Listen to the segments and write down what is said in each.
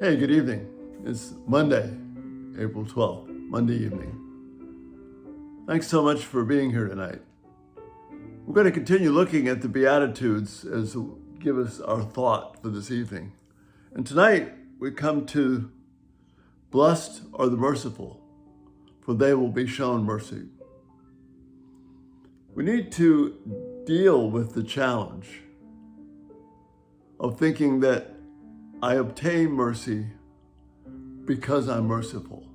Hey, good evening. It's Monday, April 12th, Monday evening. Thanks so much for being here tonight. We're going to continue looking at the Beatitudes as give us our thought for this evening. And tonight we come to blessed are the merciful, for they will be shown mercy. We need to deal with the challenge of thinking that I obtain mercy because I'm merciful,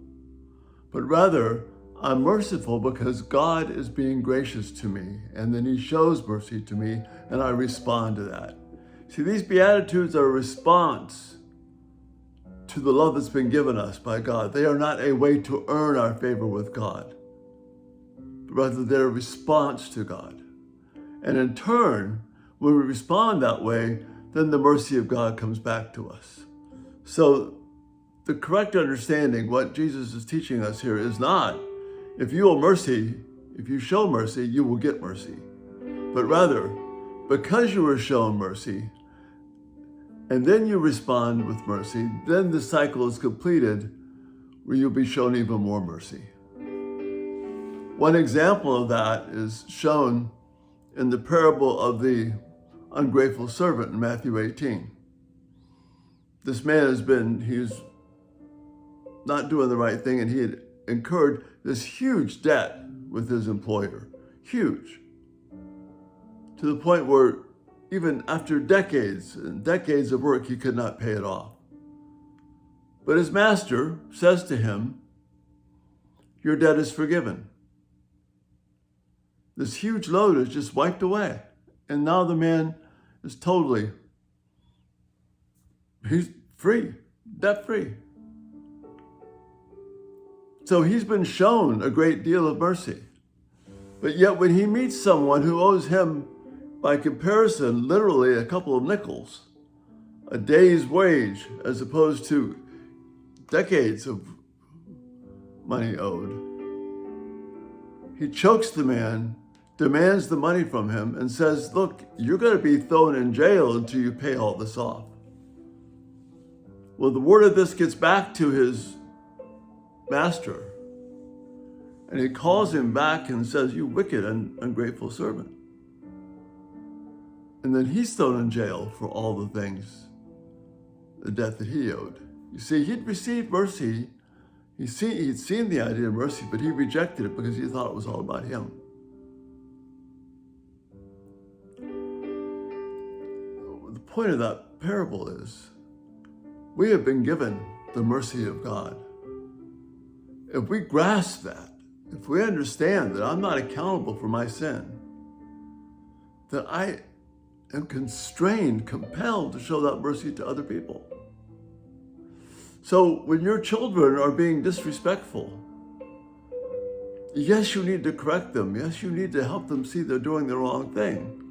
but rather I'm merciful because God is being gracious to me, and then He shows mercy to me, and I respond to that. See, these Beatitudes are a response to the love that's been given us by God. They are not a way to earn our favor with God, but rather they're a response to God. And in turn, when we respond that way, then the mercy of God comes back to us. So the correct understanding, what Jesus is teaching us here, is not if you show mercy, you will get mercy. But rather, because you were shown mercy, and then you respond with mercy, then the cycle is completed where you'll be shown even more mercy. One example of that is shown in the parable of the ungrateful servant in Matthew 18. This man he's not doing the right thing, and he had incurred this huge debt with his employer. Huge. To the point where even after decades and decades of work, he could not pay it off. But his master says to him, "Your debt is forgiven." This huge load is just wiped away. And now the man is he's free, debt free. So he's been shown a great deal of mercy. But yet when he meets someone who owes him, by comparison, literally a couple of nickels, a day's wage, as opposed to decades of money owed, he chokes the man, demands the money from him, and says, "Look, you're going to be thrown in jail until you pay all this off." Well, the word of this gets back to his master, and he calls him back and says, "You wicked and ungrateful servant." And then he's thrown in jail for all the things, the debt that he owed. You see, he'd received mercy. He'd seen the idea of mercy, but he rejected it because he thought it was all about him. The point of that parable is we have been given the mercy of God. If we grasp that, if we understand that I'm not accountable for my sin, that I am constrained, compelled to show that mercy to other people. So when your children are being disrespectful, yes, you need to correct them. Yes, you need to help them see they're doing the wrong thing.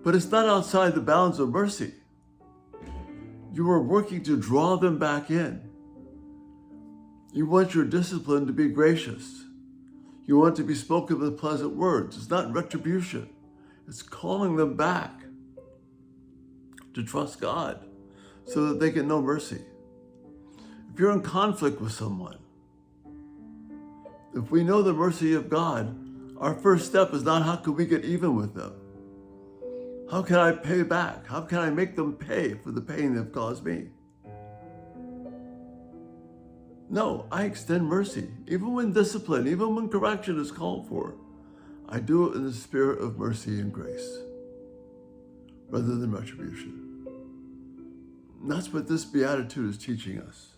But it's not outside the bounds of mercy. You are working to draw them back in. You want your discipline to be gracious. You want to be spoken with pleasant words. It's not retribution. It's calling them back to trust God so that they can know mercy. If you're in conflict with someone, if we know the mercy of God, our first step is not how can we get even with them? How can I pay back? How can I make them pay for the pain they've caused me? No, I extend mercy. Even when discipline, even when correction is called for, I do it in the spirit of mercy and grace, rather than retribution. And that's what this beatitude is teaching us.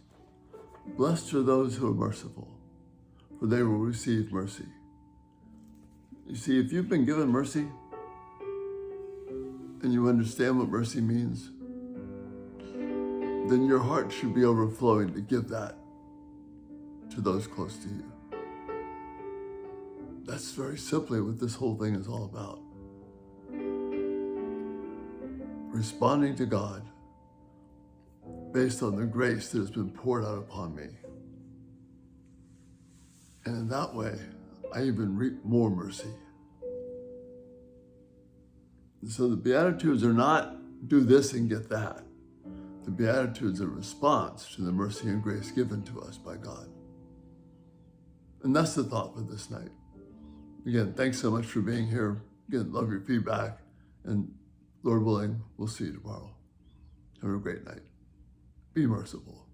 Blessed are those who are merciful, for they will receive mercy. You see, if you've been given mercy, and you understand what mercy means, then your heart should be overflowing to give that to those close to you. That's very simply what this whole thing is all about. Responding to God based on the grace that has been poured out upon me. And in that way, I even reap more mercy. And so the Beatitudes are not do this and get that. The Beatitudes are a response to the mercy and grace given to us by God. And that's the thought for this night. Again, thanks so much for being here. Again, love your feedback. And Lord willing, we'll see you tomorrow. Have a great night. Be merciful.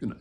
Good night.